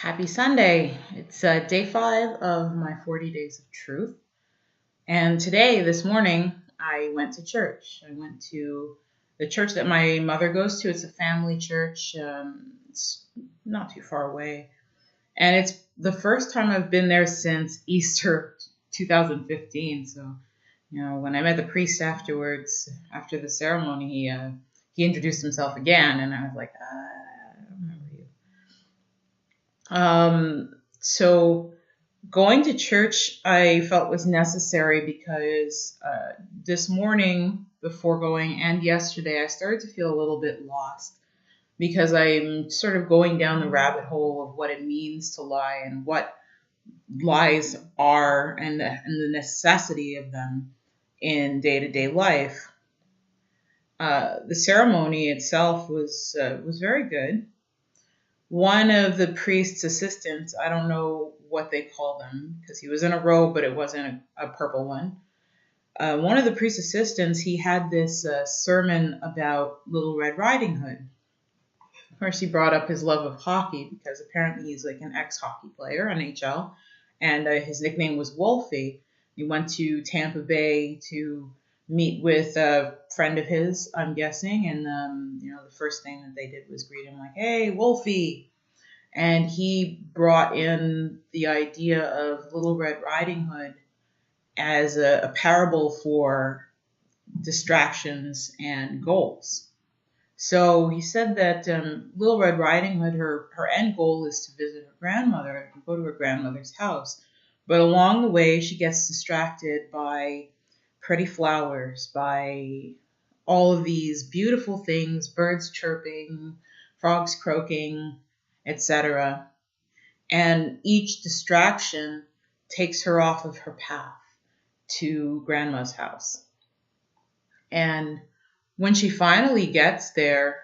Happy Sunday. It's day 5 of my 40 days of truth. And today, this morning, I went to church. I went to the church that my mother goes to. It's a family church. It's not too far away. And it's the first time I've been there since Easter 2015. So, when I met the priest afterwards, after the ceremony, he introduced himself again. And I was like, I don't remember you. So going to church I felt was necessary because this morning before going and yesterday I started to feel a little bit lost because I'm sort of going down the rabbit hole of what it means to lie and what lies are and the necessity of them in day-to-day life. The ceremony itself was very good. One of the priest's assistants, I don't know what they call them because he was in a robe, but it wasn't a purple one. One of the priest's assistants, he had this sermon about Little Red Riding Hood. Of course, he brought up his love of hockey because apparently he's like an ex-hockey player, NHL, and his nickname was Wolfie. He went to Tampa Bay to meet with a friend of his, I'm guessing, and the first thing that they did was greet him like, "Hey, Wolfie." And he brought in the idea of Little Red Riding Hood as a parable for distractions and goals. So he said that Little Red Riding Hood, her end goal is to visit her grandmother, go to her grandmother's house. But along the way, she gets distracted by pretty flowers, by all of these beautiful things, birds chirping, frogs croaking, etc. And each distraction takes her off of her path to Grandma's house. And when she finally gets there,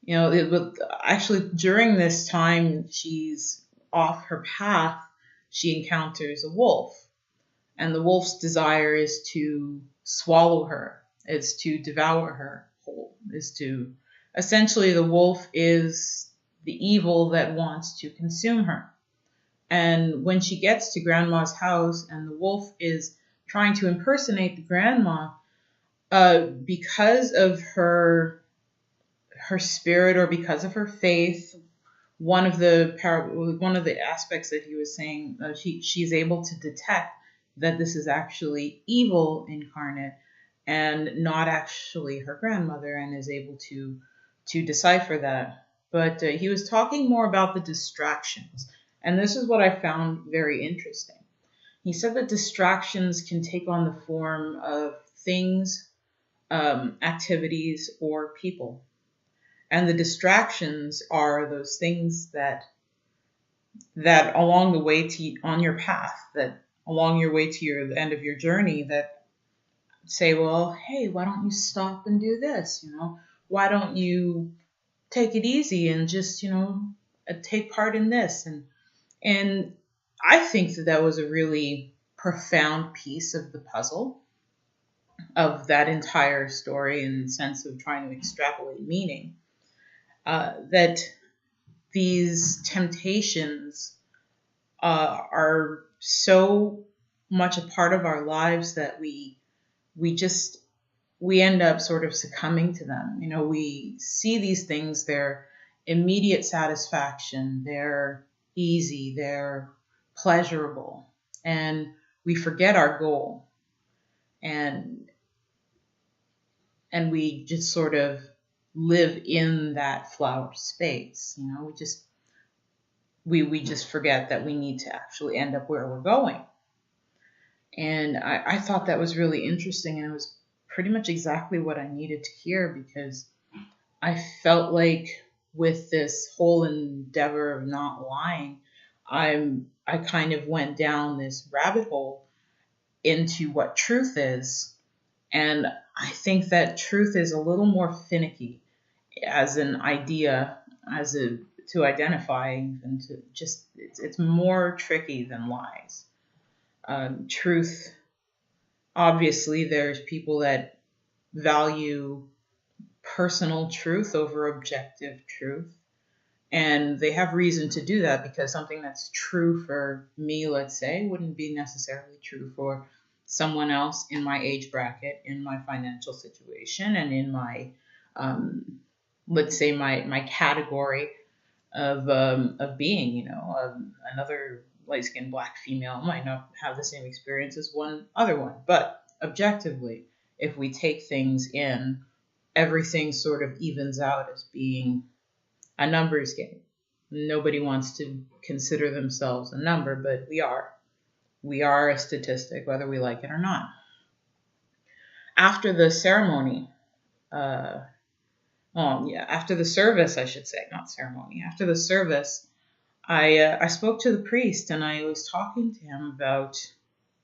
actually during this time she's off her path, she encounters a wolf. And the wolf's desire is to swallow her, is to devour her whole, essentially the wolf is the evil that wants to consume her. And when she gets to Grandma's house and the wolf is trying to impersonate the grandma, because of her spirit or because of her faith, one of the aspects that he was saying, she's able to detect that this is actually evil incarnate and not actually her grandmother, and is able to decipher that. But he was talking more about the distractions, and this is what I found very interesting. He said that distractions can take on the form of things, activities, or people. And the distractions are those things that along the way on your path, that along your way to the end of your journey, that say, well, hey, why don't you stop and do this? Why don't you take it easy and just, take part in this? And I think that was a really profound piece of the puzzle of that entire story, in the sense of trying to extrapolate meaning. That these temptations are so much a part of our lives that we end up sort of succumbing to them. We see these things, they're immediate satisfaction, they're easy, they're pleasurable, and we forget our goal, and we just sort of live in that flower space. We just forget that we need to actually end up where we're going. And I thought that was really interesting, and it was pretty much exactly what I needed to hear, because I felt like with this whole endeavor of not lying, I kind of went down this rabbit hole into what truth is. And I think that truth is a little more finicky as an idea, to identify, and to just, it's more tricky than lies. Truth, obviously, there's people that value personal truth over objective truth. And they have reason to do that because something that's true for me, let's say, wouldn't be necessarily true for someone else in my age bracket, in my financial situation, and in my, let's say, my category of being. Another light-skinned Black female might not have the same experience as one other one. But objectively, if we take things in, everything sort of evens out as being a numbers game. Nobody wants to consider themselves a number, but we are. We are a statistic, whether we like it or not. After the ceremony, after the service, I should say, not ceremony. After the service, I spoke to the priest and I was talking to him about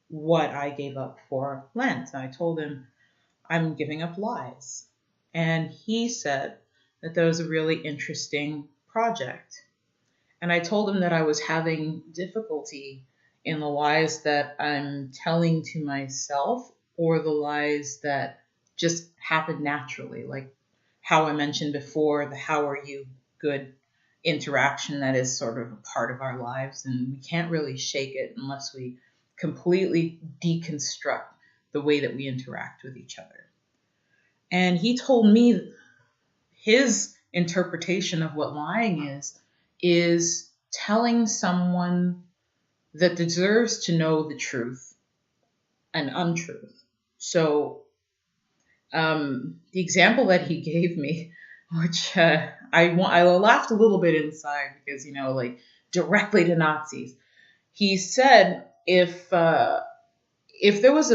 what I gave up for Lent. I told him I'm giving up lies. And he said that was a really interesting project. And I told him that I was having difficulty in the lies that I'm telling to myself or the lies that just happen naturally, like how I mentioned before, the how are you good interaction that is sort of a part of our lives, and we can't really shake it unless we completely deconstruct the way that we interact with each other. And he told me his interpretation of what lying is telling someone that deserves to know the truth an untruth. So the example that he gave me, which I laughed a little bit inside because, like directly to Nazis. He said if there was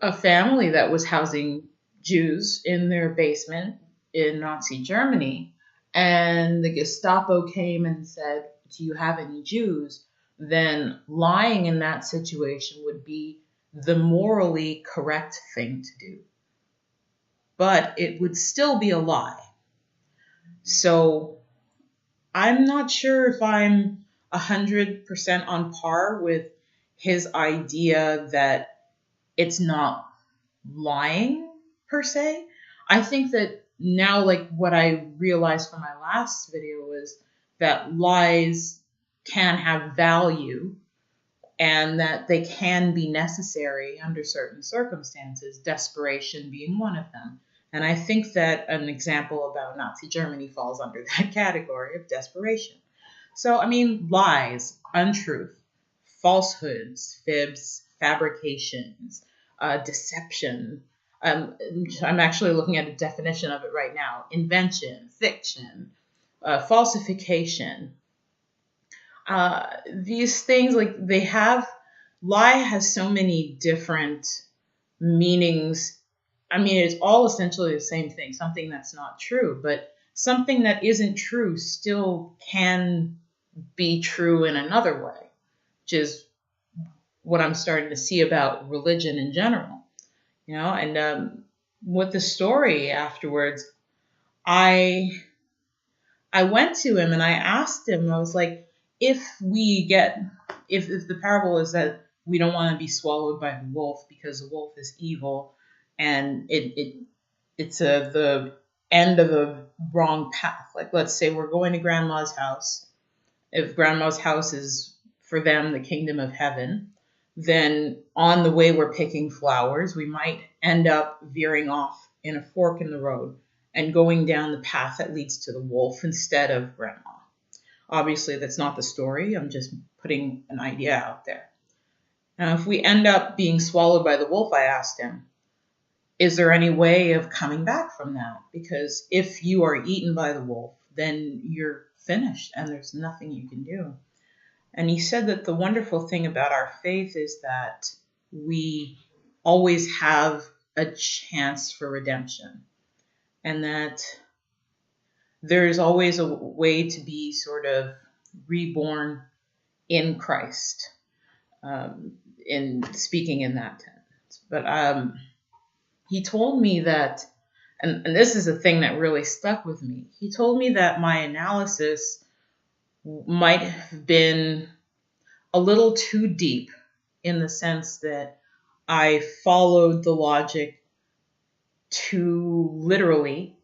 a family that was housing Jews in their basement in Nazi Germany, and the Gestapo came and said, "Do you have any Jews?" then lying in that situation would be the morally correct thing to do. But it would still be a lie. So I'm not sure if I'm 100% on par with his idea that it's not lying per se. I think that now, like what I realized from my last video was that lies can have value and that they can be necessary under certain circumstances, desperation being one of them. And I think that an example about Nazi Germany falls under that category of desperation. So, lies, untruth, falsehoods, fibs, fabrications, deception. I'm actually looking at a definition of it right now. Invention, fiction, falsification. These things, lie has so many different meanings. It's all essentially the same thing, something that's not true, but something that isn't true still can be true in another way, which is what I'm starting to see about religion in general, and with the story afterwards, I went to him and I asked him, I was like, if the parable is that we don't want to be swallowed by the wolf because the wolf is evil and it's the end of a wrong path. Like, let's say we're going to grandma's house. If grandma's house is for them the kingdom of heaven, then on the way we're picking flowers, we might end up veering off in a fork in the road and going down the path that leads to the wolf instead of grandma. Obviously, that's not the story. I'm just putting an idea out there. Now, if we end up being swallowed by the wolf, I asked him, is there any way of coming back from that? Because if you are eaten by the wolf, then you're finished and there's nothing you can do. And he said that the wonderful thing about our faith is that we always have a chance for redemption, and that there's always a way to be sort of reborn in Christ, in speaking in that tense. But he told me that, and this is a thing that really stuck with me, he told me that my analysis might have been a little too deep in the sense that I followed the logic too literally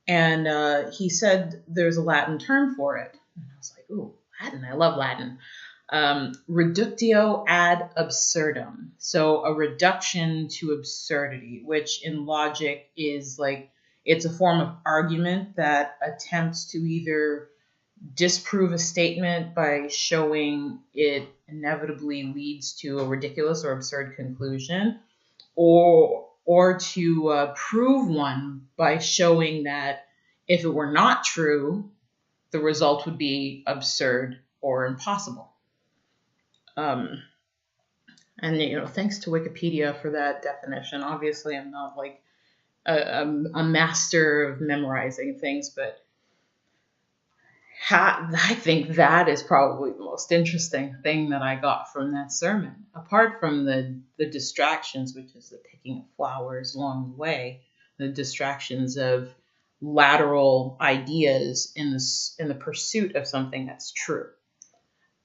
And he said there's a Latin term for it. And I was like, ooh, Latin, I love Latin. Reductio ad absurdum. So a reduction to absurdity, which in logic is like, it's a form of argument that attempts to either disprove a statement by showing it inevitably leads to a ridiculous or absurd conclusion, or to prove one by showing that if it were not true, the result would be absurd or impossible. And thanks to Wikipedia for that definition. Obviously, I'm not like a master of memorizing things, but I think that is probably the most interesting thing that I got from that sermon. Apart from the distractions, which is the picking of flowers along the way, the distractions of lateral ideas in the pursuit of something that's true.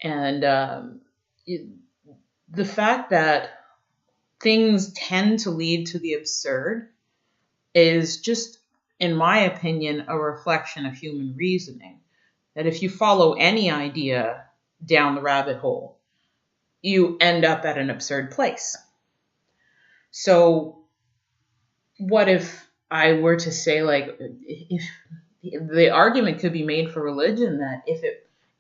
And the fact that things tend to lead to the absurd is just, in my opinion, a reflection of human reasoning. That if you follow any idea down the rabbit hole, you end up at an absurd place. So what if I were to say, like, if the argument could be made for religion that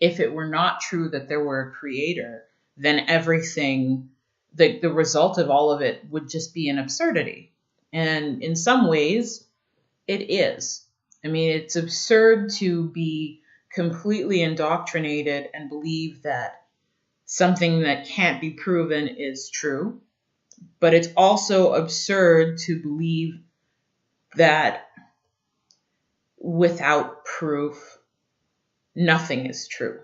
if it were not true that there were a creator, then everything, the result of all of it would just be an absurdity. And in some ways, it is. I mean, it's absurd to be completely indoctrinated and believe that something that can't be proven is true. But it's also absurd to believe that without proof, nothing is true.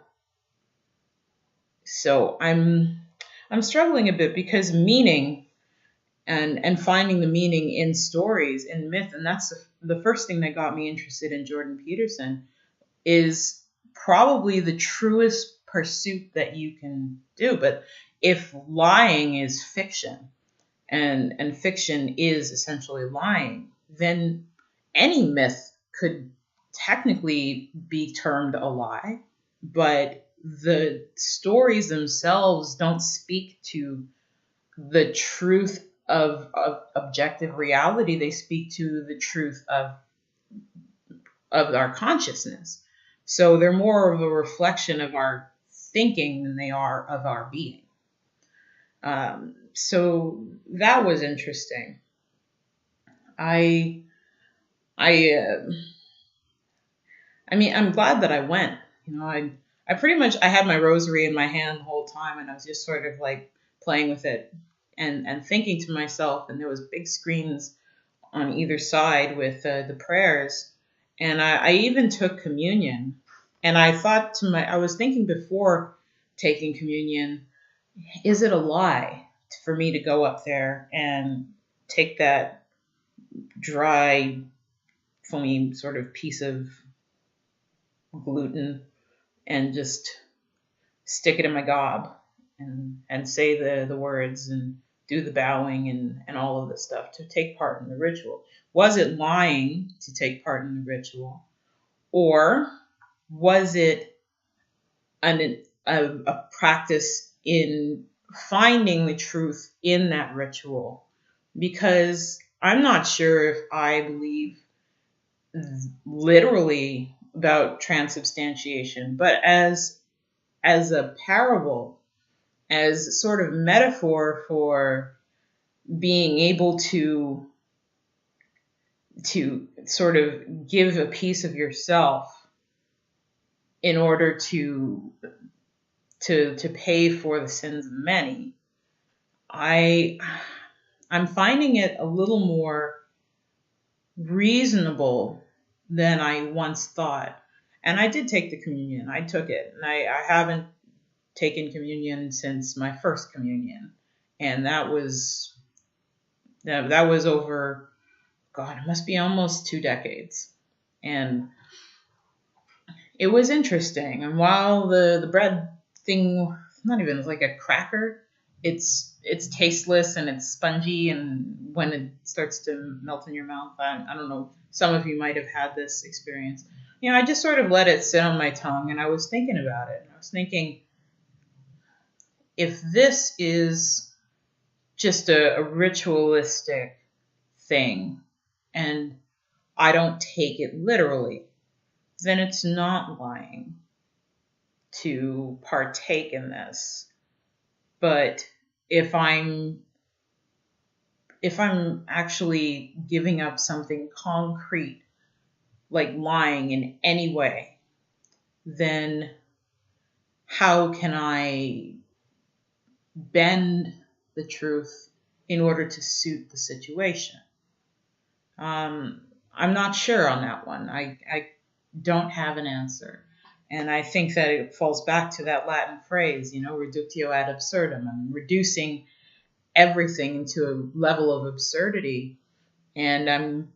So I'm struggling a bit because meaning and finding the meaning in stories, in myth, and that's the first thing that got me interested in Jordan Peterson, is probably the truest pursuit that you can do. But if lying is fiction, and fiction is essentially lying, then any myth could technically be termed a lie, but the stories themselves don't speak to the truth of objective reality. They speak to the truth of our consciousness. So they're more of a reflection of our thinking than they are of our being. So that was interesting. I mean, I'm glad that I went. I pretty much, I had my rosary in my hand the whole time, and I was just sort of like playing with it and thinking to myself, and there was big screens on either side with the prayers. And I even took communion. And I was thinking before taking communion, is it a lie for me to go up there and take that dry, foamy sort of piece of gluten and just stick it in my gob and say the words and do the bowing and all of the stuff to take part in the ritual? Was it lying to take part in the ritual? Or was it a practice in finding the truth in that ritual? Because I'm not sure if I believe literally about transubstantiation, but as a parable, as sort of metaphor for being able to sort of give a piece of yourself in order to pay for the sins of many. I'm finding it a little more reasonable than I once thought. And I did take the communion. I took it. And I haven't taken communion since my first communion. And that was over, God, it must be almost 2 decades. And it was interesting. And while the bread thing, not even like a cracker, it's tasteless and it's spongy, and when it starts to melt in your mouth, I don't know, some of you might have had this experience. I just sort of let it sit on my tongue, and I was thinking about it. I was thinking, if this is just a ritualistic thing and I don't take it literally, then it's not lying to partake in this. But if I'm actually giving up something concrete, like lying in any way, then how can I bend the truth in order to suit the situation? I'm not sure on that one. I don't have an answer. And I think that it falls back to that Latin phrase, reductio ad absurdum. I'm reducing everything into a level of absurdity. And I'm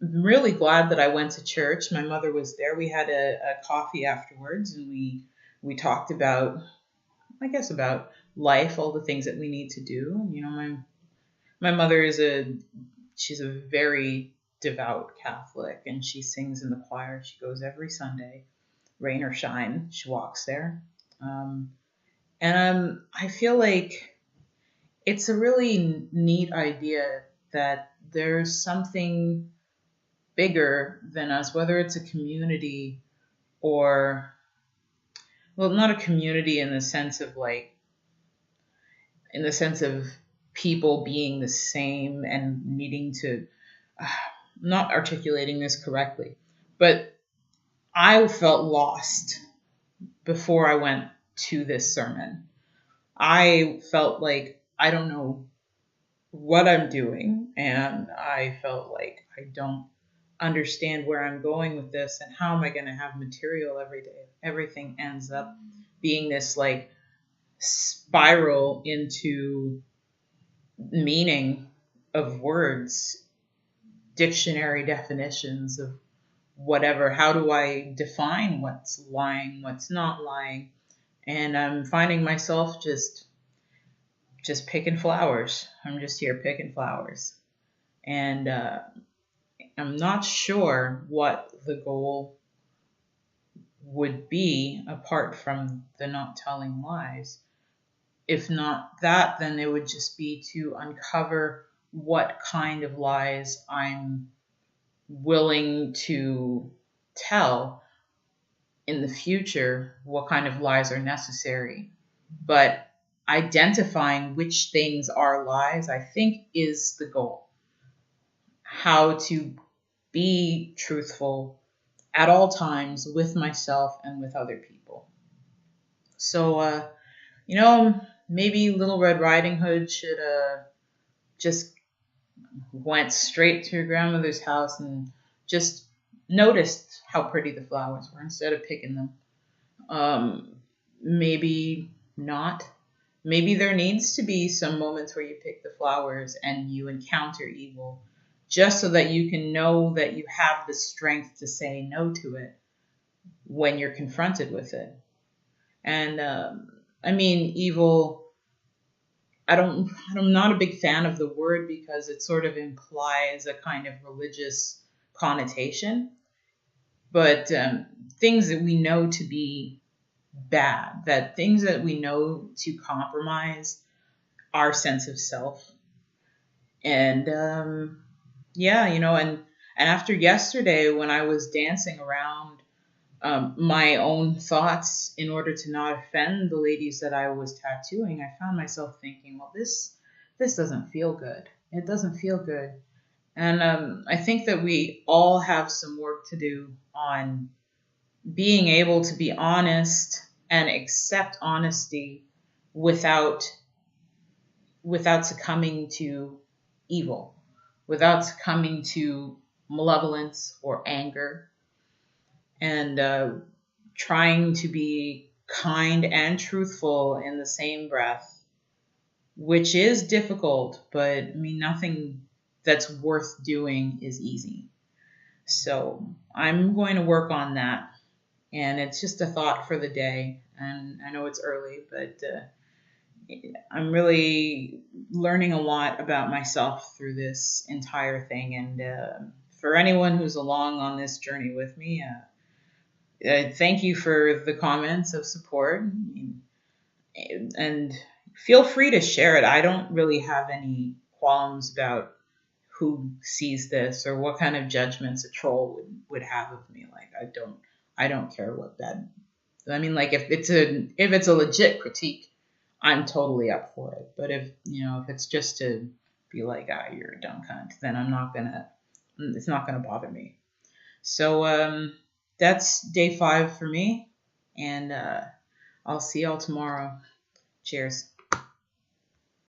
really glad that I went to church. My mother was there. We had a coffee afterwards, and we talked about, I guess, about life, all the things that we need to do. My mother she's a very devout Catholic, and she sings in the choir. She goes every Sunday, rain or shine. She walks there. And I feel like it's a really neat idea that there's something bigger than us, whether it's a community or, well, not a community in the sense of people being the same and needing to, not articulating this correctly, but I felt lost before I went to this sermon. I felt like I don't know what I'm doing, and I felt like I don't understand where I'm going with this, and how am I going to have material every day. Everything ends up being this like spiral into meaning of words, dictionary definitions of whatever. How do I define what's lying, what's not lying? And I'm finding myself just picking flowers. I'm just here picking flowers. And I'm not sure what the goal would be apart from the not telling lies. If not that, then it would just be to uncover what kind of lies I'm willing to tell in the future, what kind of lies are necessary. But identifying which things are lies, I think, is the goal. How to be truthful at all times with myself and with other people. So, maybe Little Red Riding Hood should just went straight to her grandmother's house and just noticed how pretty the flowers were instead of picking them. Maybe not. Maybe there needs to be some moments where you pick the flowers and you encounter evil, just so that you can know that you have the strength to say no to it when you're confronted with it. And evil, I'm not a big fan of the word because it sort of implies a kind of religious connotation. But things that we know to be bad, that things that we know to compromise our sense of self. And and after yesterday, when I was dancing around my own thoughts in order to not offend the ladies that I was tattooing, I found myself thinking, well, this doesn't feel good. It doesn't feel good. And I think that we all have some work to do on being able to be honest and accept honesty without succumbing to evil, without succumbing to malevolence or anger, and trying to be kind and truthful in the same breath, which is difficult, but nothing that's worth doing is easy. So I'm going to work on that. And it's just a thought for the day. And I know it's early, but I'm really learning a lot about myself through this entire thing, and for anyone who's along on this journey with me, thank you for the comments of support. And feel free to share it. I don't really have any qualms about who sees this or what kind of judgments a troll would have of me. Like, I don't care what that. I mean, like, if it's a legit critique, I'm totally up for it. But if it's just to be like, you're a dumb cunt, then it's not gonna bother me. So that's day 5 for me, and I'll see y'all tomorrow. Cheers.